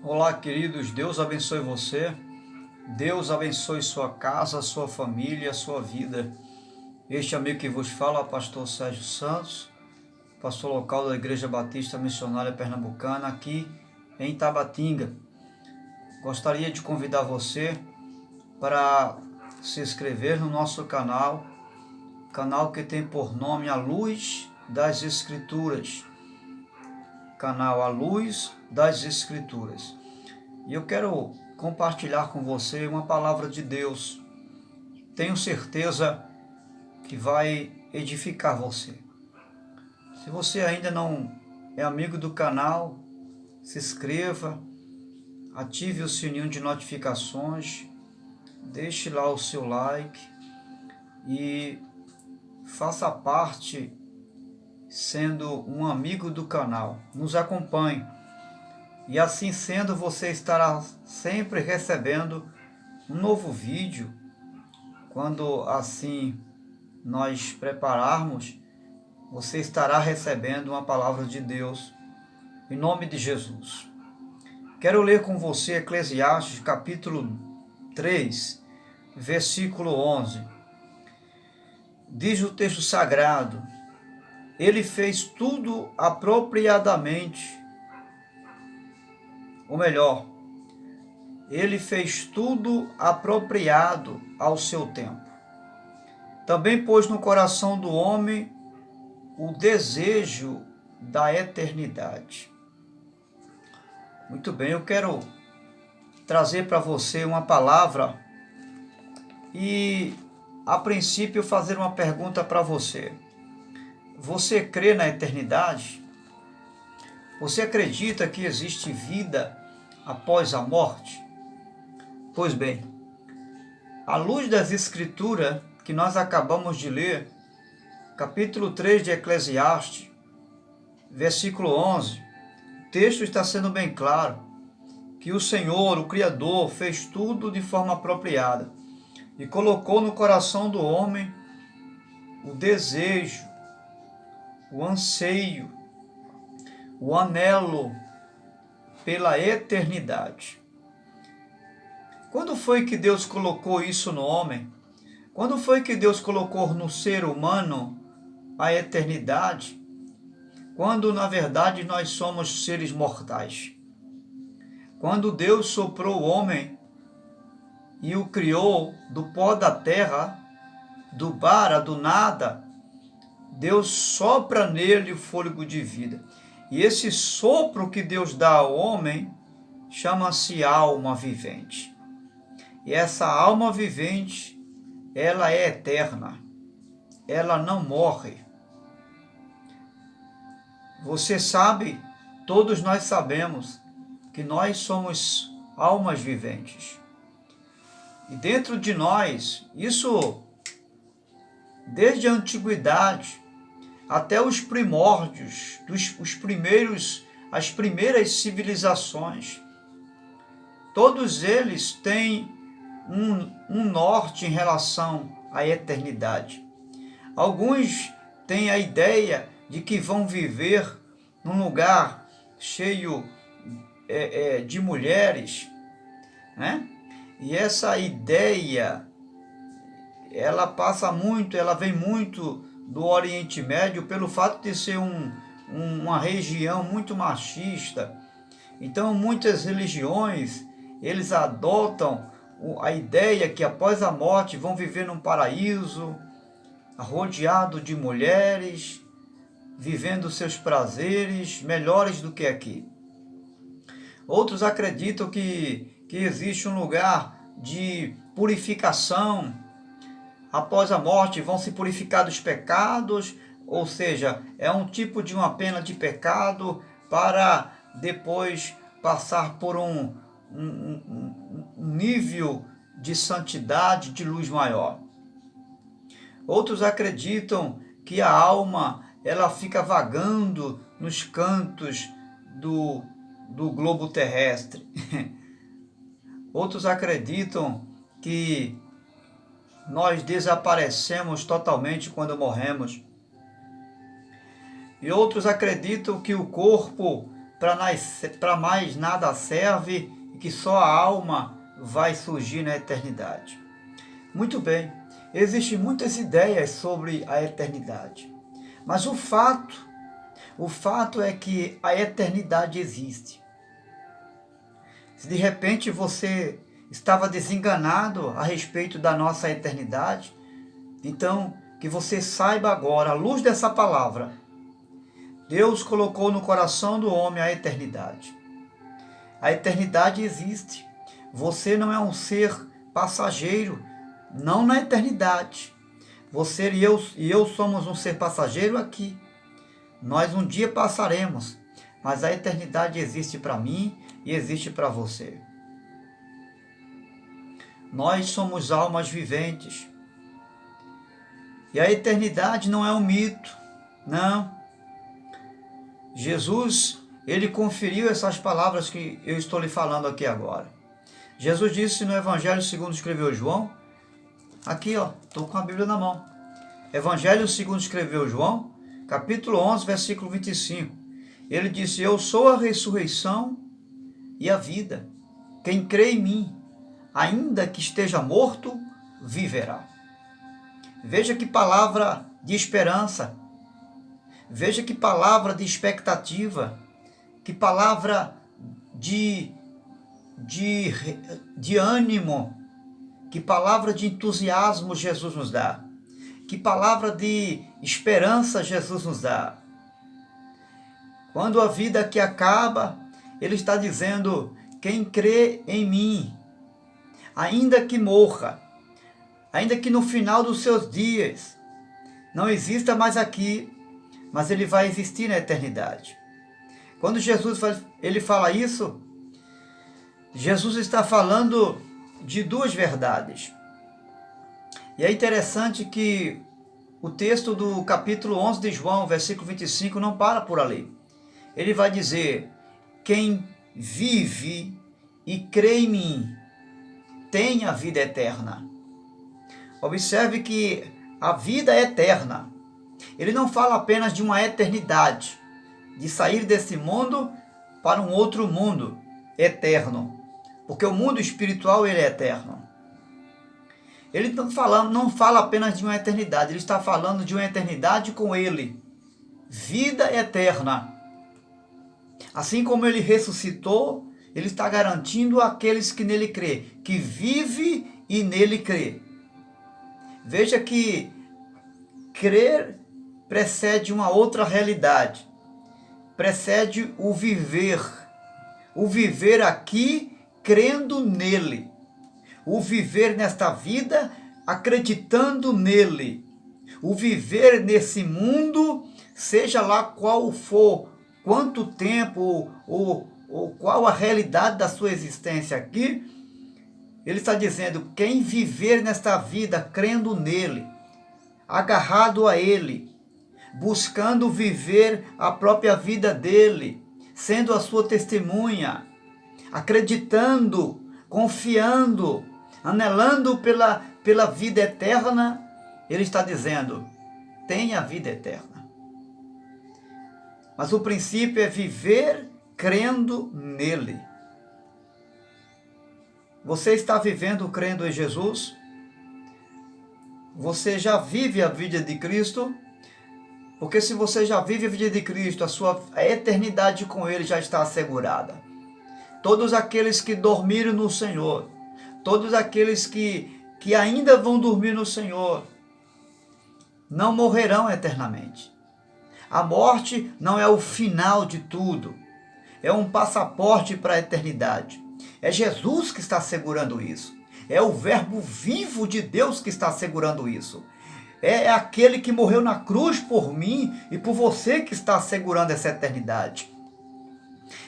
Olá, queridos, Deus abençoe você, Deus abençoe sua casa, sua família, sua vida. Este amigo que vos fala, pastor Sérgio Santos, pastor local da Igreja Batista Missionária Pernambucana, aqui em Tabatinga. Gostaria de convidar você para se inscrever no nosso canal que tem por nome A Luz das Escrituras. Canal A Luz das Escrituras. E eu quero compartilhar com você uma palavra de Deus. Tenho certeza que vai edificar você. Se você ainda não é amigo do canal, se inscreva, ative o sininho de notificações, deixe lá o seu like e faça parte sendo um amigo do canal. Nos acompanhe. E assim sendo, você estará sempre recebendo um novo vídeo. Quando assim nós prepararmos, você estará recebendo uma palavra de Deus, em nome de Jesus. Quero ler com você Eclesiastes capítulo 3, versículo 11. Diz o texto sagrado: Ele fez tudo apropriadamente. Ou melhor, Ele fez tudo apropriado ao seu tempo. Também pôs no coração do homem o desejo da eternidade. Muito bem, eu quero trazer para você uma palavra e, a princípio, fazer uma pergunta para você. Você crê na eternidade? Você acredita que existe vida após a morte? Pois bem, à luz das Escrituras que nós acabamos de ler, capítulo 3 de Eclesiastes, versículo 11, o texto está sendo bem claro, que o Senhor, o Criador, fez tudo de forma apropriada e colocou no coração do homem o desejo, o anseio, o anelo pela eternidade. Quando foi que Deus colocou isso no homem? Quando foi que Deus colocou no ser humano a eternidade? Quando, na verdade, nós somos seres mortais. Quando Deus soprou o homem e o criou do pó da terra, do bara, do nada, Deus sopra nele o fôlego de vida. E esse sopro que Deus dá ao homem chama-se alma vivente. E essa alma vivente, ela é eterna. Ela não morre. Você sabe, todos nós sabemos, que nós somos almas viventes. E dentro de nós, isso desde a antiguidade até os primórdios, as primeiras civilizações, todos eles têm um norte em relação à eternidade. Alguns têm a ideia de que vão viver num lugar cheio de mulheres, né? E essa ideia, ela vem muito do Oriente Médio pelo fato de ser uma região muito machista. Então, muitas religiões, eles adotam a ideia que após a morte vão viver num paraíso, rodeado de mulheres, vivendo seus prazeres melhores do que aqui. Outros acreditam que existe um lugar de purificação. Após a morte vão se purificar dos pecados, ou seja, é um tipo de uma pena de pecado para depois passar por um nível de santidade, de luz maior. Outros acreditam que a alma ela fica vagando nos cantos do globo terrestre. Outros acreditam que nós desaparecemos totalmente quando morremos. E outros acreditam que o corpo para mais nada serve e que só a alma vai surgir na eternidade. Muito bem, existem muitas ideias sobre a eternidade, mas o fato é que a eternidade existe. Se de repente você estava desenganado a respeito da nossa eternidade, então que você saiba agora, à luz dessa palavra, Deus colocou no coração do homem a eternidade. A eternidade existe. Você não é um ser passageiro, não na eternidade. Você e eu somos um ser passageiro aqui. Nós um dia passaremos, mas a eternidade existe para mim e existe para você. Nós somos almas viventes. E a eternidade não é um mito, não. Jesus, ele conferiu essas palavras que eu estou lhe falando aqui agora. Jesus disse no Evangelho segundo escreveu João, aqui estou com a Bíblia na mão. Evangelho segundo escreveu João, capítulo 11, versículo 25. Ele disse, eu sou a ressurreição e a vida. Quem crê em mim, ainda que esteja morto, viverá. Veja que palavra de esperança. Veja que palavra de expectativa. Que palavra de ânimo. Que palavra de entusiasmo Jesus nos dá. Que palavra de esperança Jesus nos dá. Quando a vida aqui acaba, ele está dizendo, quem crê em mim, ainda que morra, ainda que no final dos seus dias não exista mais aqui, mas ele vai existir na eternidade. Quando Jesus ele fala isso, Jesus está falando de duas verdades. E é interessante que o texto do capítulo 11 de João, versículo 25, não para por ali. Ele vai dizer, quem vive e crê em mim, tem a vida eterna. Observe que a vida é eterna. Ele não fala apenas de uma eternidade, de sair desse mundo para um outro mundo eterno, porque o mundo espiritual ele é eterno. Ele não fala apenas de uma eternidade, ele está falando de uma eternidade com ele, vida eterna. Assim como ele ressuscitou, ele está garantindo àqueles que nele crê, que vive e nele crê. Veja que crer precede uma outra realidade, precede o viver aqui crendo nele, o viver nesta vida acreditando nele, o viver nesse mundo, seja lá qual for, quanto tempo ou qual a realidade da sua existência aqui, ele está dizendo, quem viver nesta vida crendo nele, agarrado a ele, buscando viver a própria vida dele, sendo a sua testemunha, acreditando, confiando, anelando pela vida eterna, ele está dizendo, tem a vida eterna. Mas o princípio é viver crendo nele. Você está vivendo crendo em Jesus? Você já vive a vida de Cristo? Porque se você já vive a vida de Cristo, a eternidade com Ele já está assegurada. Todos aqueles que dormiram no Senhor, todos aqueles que ainda vão dormir no Senhor, não morrerão eternamente. A morte não é o final de tudo, é um passaporte para a eternidade. É Jesus que está assegurando isso. É o verbo vivo de Deus que está assegurando isso. É aquele que morreu na cruz por mim e por você que está assegurando essa eternidade.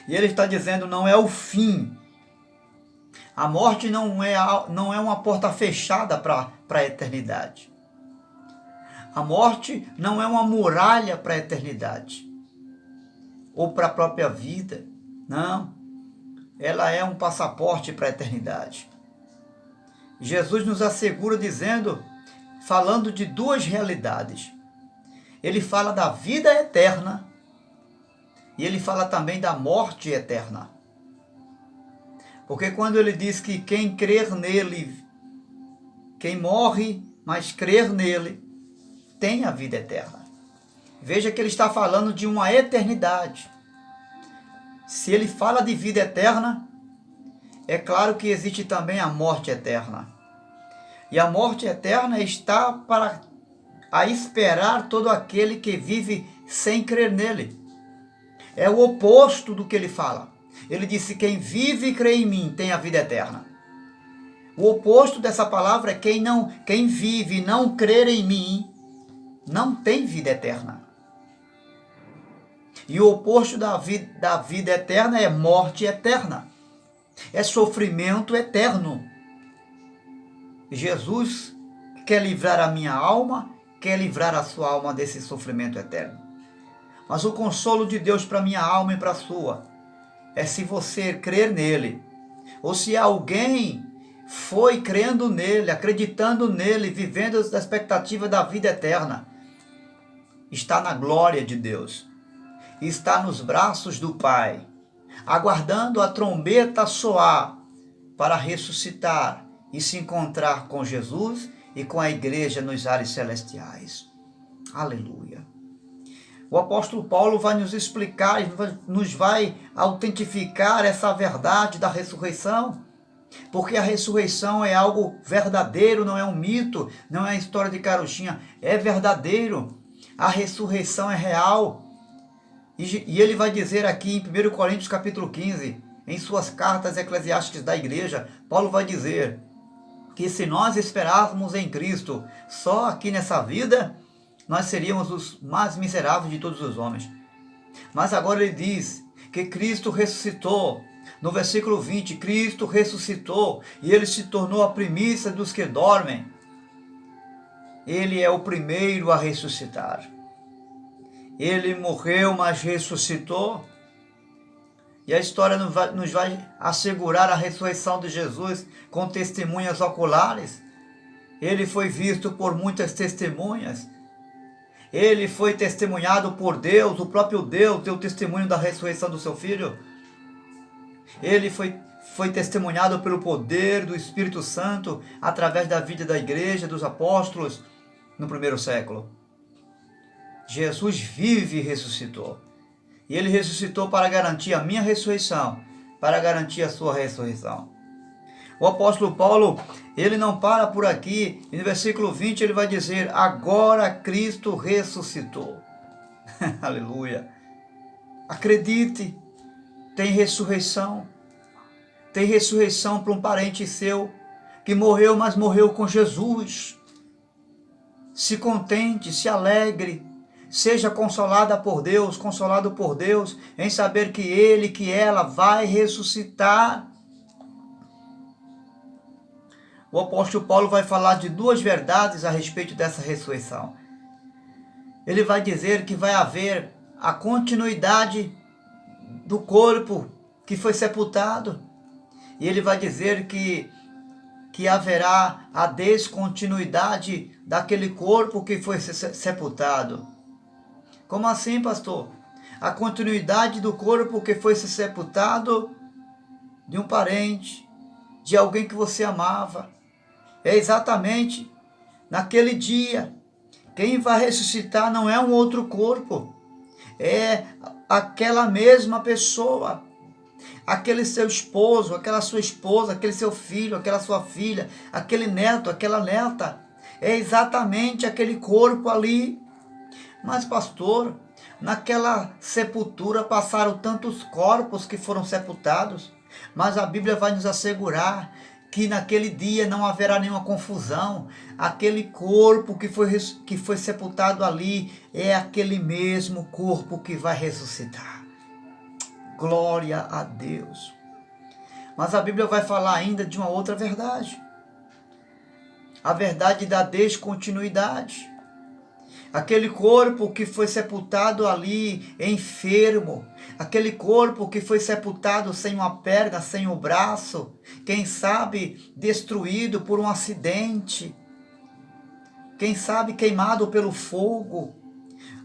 E ele está dizendo, não é o fim. A morte não é uma porta fechada para a eternidade. A morte não é uma muralha para a eternidade. Ou para a própria vida. Não. Ela é um passaporte para a eternidade. Jesus nos assegura falando de duas realidades. Ele fala da vida eterna E ele fala também da morte eterna. Porque quando ele diz que quem crer nele, quem morre, mas crer nele, tem a vida eterna. Veja que ele está falando de uma eternidade. Se ele fala de vida eterna, é claro que existe também a morte eterna. E a morte eterna está para a esperar todo aquele que vive sem crer nele. É o oposto do que ele fala. Ele disse: quem vive e crê em mim tem a vida eterna. O oposto dessa palavra é quem vive e não crer em mim não tem vida eterna. E o oposto da vida eterna é morte eterna. É sofrimento eterno. Jesus quer livrar a minha alma, quer livrar a sua alma desse sofrimento eterno. Mas o consolo de Deus para minha alma e para a sua é se você crer nele, ou se alguém foi crendo nele, acreditando nele, vivendo a expectativa da vida eterna, está na glória de Deus, está nos braços do Pai, aguardando a trombeta soar para ressuscitar e se encontrar com Jesus e com a igreja nos ares celestiais. Aleluia. O apóstolo Paulo vai nos explicar, nos vai autentificar essa verdade da ressurreição, porque a ressurreição é algo verdadeiro, não é um mito, não é a história de carochinha, é verdadeiro. A ressurreição é real. E ele vai dizer aqui em 1 Coríntios capítulo 15, em suas cartas eclesiásticas da igreja, Paulo vai dizer que se nós esperarmos em Cristo só aqui nessa vida, nós seríamos os mais miseráveis de todos os homens. Mas agora ele diz que Cristo ressuscitou. No versículo 20, Cristo ressuscitou e ele se tornou a primícia dos que dormem. Ele é o primeiro a ressuscitar. Ele morreu, mas ressuscitou. E a história nos vai assegurar a ressurreição de Jesus com testemunhas oculares. Ele foi visto por muitas testemunhas. Ele foi testemunhado por Deus, o próprio Deus deu testemunho da ressurreição do seu Filho. Ele foi testemunhado pelo poder do Espírito Santo através da vida da igreja, dos apóstolos no primeiro século. Jesus vive e ressuscitou. E ele ressuscitou para garantir a minha ressurreição, para garantir a sua ressurreição. O apóstolo Paulo, ele não para por aqui, e no versículo 20 ele vai dizer: agora Cristo ressuscitou. Aleluia. Acredite, tem ressurreição. Tem ressurreição para um parente seu que morreu, mas morreu com Jesus. Se contente, se alegre, seja consolado por Deus, em saber que ele, que ela vai ressuscitar. O apóstolo Paulo vai falar de duas verdades a respeito dessa ressurreição. Ele vai dizer que vai haver a continuidade do corpo que foi sepultado. E ele vai dizer que haverá a descontinuidade daquele corpo que foi sepultado. Como assim, pastor? A continuidade do corpo que foi sepultado de um parente, de alguém que você amava. É exatamente naquele dia. Quem vai ressuscitar não é um outro corpo, é aquela mesma pessoa, aquele seu esposo, aquela sua esposa, aquele seu filho, aquela sua filha, aquele neto, aquela neta. É exatamente aquele corpo ali. Mas, pastor, naquela sepultura passaram tantos corpos que foram sepultados, mas a Bíblia vai nos assegurar que naquele dia não haverá nenhuma confusão. Aquele corpo que foi sepultado ali é aquele mesmo corpo que vai ressuscitar. Glória a Deus. Mas a Bíblia vai falar ainda de uma outra verdade. A verdade da descontinuidade. Aquele corpo que foi sepultado ali enfermo, aquele corpo que foi sepultado sem uma perna, sem um braço, quem sabe destruído por um acidente, quem sabe queimado pelo fogo,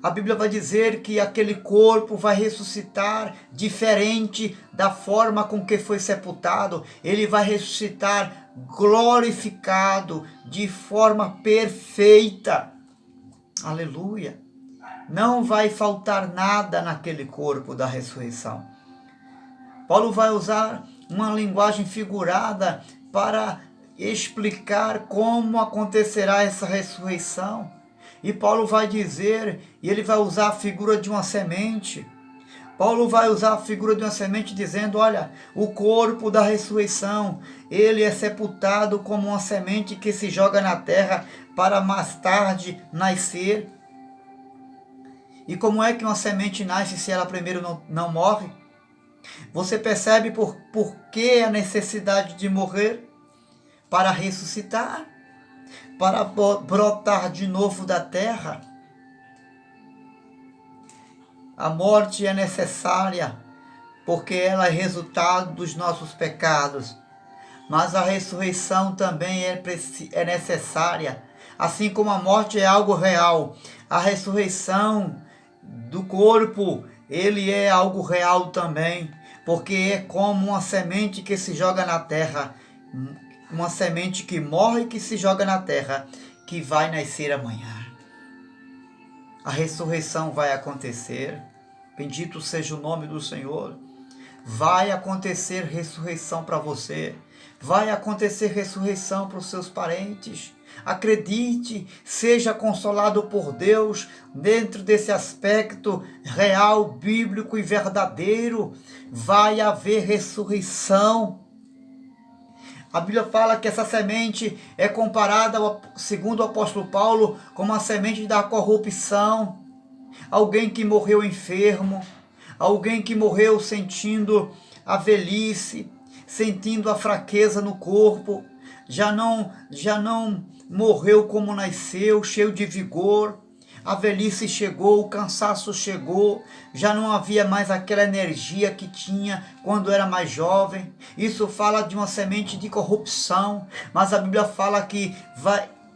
a Bíblia vai dizer que aquele corpo vai ressuscitar diferente da forma com que foi sepultado. Ele vai ressuscitar glorificado, de forma perfeita. Aleluia! Não vai faltar nada naquele corpo da ressurreição. Paulo vai usar uma linguagem figurada para explicar como acontecerá essa ressurreição. E Paulo vai dizer, e ele vai usar a figura de uma semente. Paulo vai usar a figura de uma semente dizendo, olha, o corpo da ressurreição, ele é sepultado como uma semente que se joga na terra para mais tarde nascer. E como é que uma semente nasce se ela primeiro não morre? Você percebe por que a necessidade de morrer? Para ressuscitar, para brotar de novo da terra. A morte é necessária, porque ela é resultado dos nossos pecados. Mas a ressurreição também é necessária. Assim como a morte é algo real, a ressurreição do corpo, ele é algo real também, porque é como uma semente que se joga na terra, uma semente que morre e que se joga na terra, que vai nascer amanhã. A ressurreição vai acontecer, bendito seja o nome do Senhor. Vai acontecer ressurreição para você, vai acontecer ressurreição para os seus parentes. Acredite, seja consolado por Deus dentro desse aspecto real, bíblico e verdadeiro. Vai haver ressurreição. A Bíblia fala que essa semente é comparada, segundo o apóstolo Paulo, como a semente da corrupção. Alguém que morreu enfermo, alguém que morreu sentindo a velhice, sentindo a fraqueza no corpo, já não morreu como nasceu, cheio de vigor. A velhice chegou, o cansaço chegou, já não havia mais aquela energia que tinha quando era mais jovem. Isso fala de uma semente de corrupção, mas a Bíblia fala que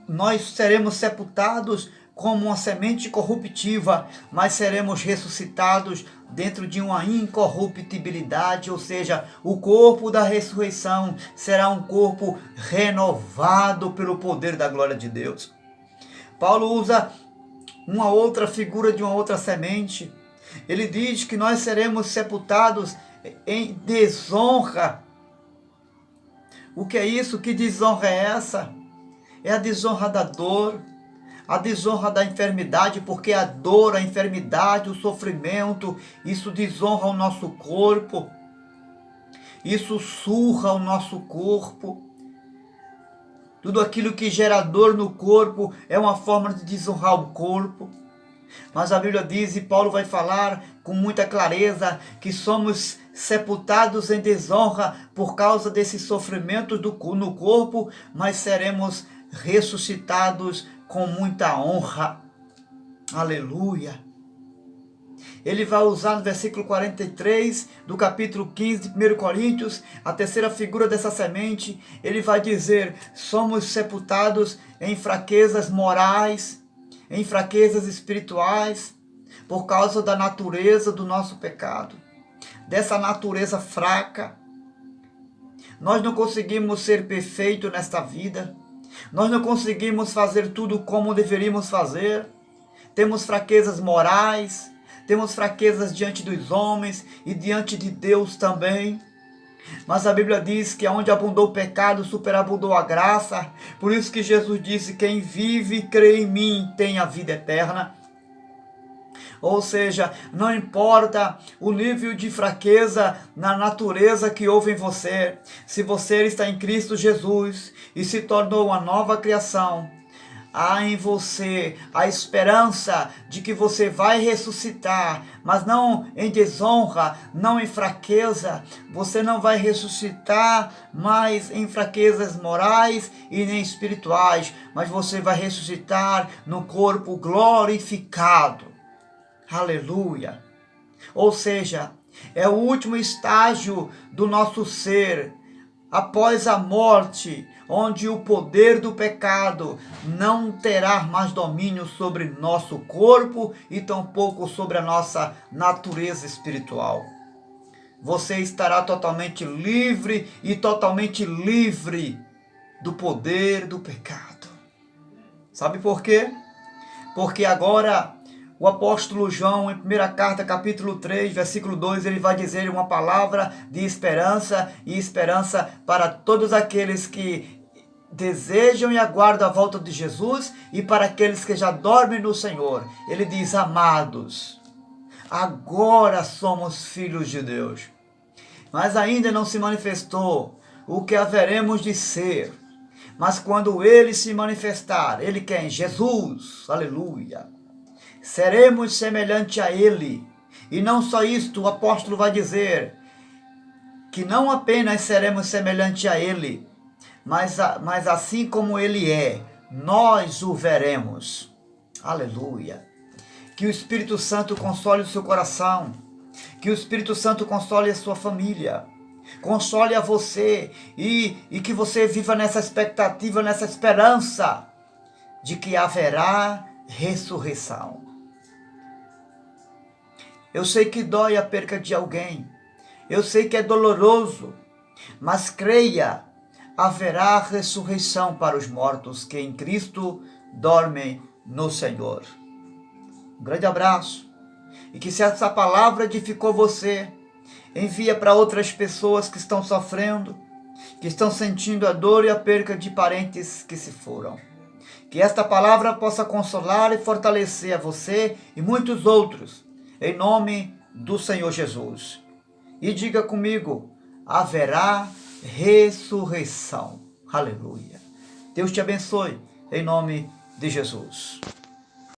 nós seremos sepultados como uma semente corruptiva, mas seremos ressuscitados dentro de uma incorruptibilidade, ou seja, o corpo da ressurreição será um corpo renovado pelo poder da glória de Deus. Paulo usa uma outra figura de uma outra semente. Ele diz que nós seremos sepultados em desonra. O que é isso? Que desonra é essa? É a desonra da dor, a desonra da enfermidade, porque a dor, a enfermidade, o sofrimento, isso desonra o nosso corpo, isso surra o nosso corpo. Tudo aquilo que gera dor no corpo é uma forma de desonrar o corpo. Mas a Bíblia diz, e Paulo vai falar com muita clareza, que somos sepultados em desonra por causa desse sofrimento no corpo, mas seremos ressuscitados com muita honra. Aleluia! Ele vai usar no versículo 43 do capítulo 15 de 1 Coríntios, a terceira figura dessa semente. Ele vai dizer, somos sepultados em fraquezas morais, em fraquezas espirituais, por causa da natureza do nosso pecado, dessa natureza fraca. Nós não conseguimos ser perfeitos nesta vida, nós não conseguimos fazer tudo como deveríamos fazer, temos fraquezas morais, temos fraquezas diante dos homens e diante de Deus também. Mas a Bíblia diz que onde abundou o pecado, superabundou a graça. Por isso que Jesus disse, quem vive e crê em mim tem a vida eterna. Ou seja, não importa o nível de fraqueza na natureza que houve em você. Se você está em Cristo Jesus e se tornou uma nova criação, há em você a esperança de que você vai ressuscitar, mas não em desonra, não em fraqueza. Você não vai ressuscitar mais em fraquezas morais e nem espirituais, mas você vai ressuscitar no corpo glorificado. Aleluia! Ou seja, é o último estágio do nosso ser, após a morte, onde o poder do pecado não terá mais domínio sobre nosso corpo e tampouco sobre a nossa natureza espiritual. Você estará totalmente livre e totalmente livre do poder do pecado. Sabe por quê? Porque agora o apóstolo João, em 1 carta, capítulo 3, versículo 2, ele vai dizer uma palavra de esperança, e esperança para todos aqueles que desejam e aguardam a volta de Jesus, e para aqueles que já dormem no Senhor. Ele diz: amados, agora somos filhos de Deus, mas ainda não se manifestou o que haveremos de ser. Mas quando ele se manifestar, ele quem? Jesus, aleluia, seremos semelhante a ele. E não só isto, o apóstolo vai dizer que não apenas seremos semelhante a ele, mas assim como ele é, nós o veremos. Aleluia. Que o Espírito Santo console o seu coração, que o Espírito Santo console a sua família, console a você, e que você viva nessa expectativa, nessa esperança de que haverá ressurreição. Eu sei que dói a perca de alguém, eu sei que é doloroso, mas creia, haverá ressurreição para os mortos que em Cristo dormem no Senhor. Um grande abraço, e que se essa palavra edificou você, envia para outras pessoas que estão sofrendo, que estão sentindo a dor e a perca de parentes que se foram. Que esta palavra possa consolar e fortalecer a você e muitos outros, em nome do Senhor Jesus. E diga comigo: haverá ressurreição. Aleluia. Deus te abençoe, em nome de Jesus.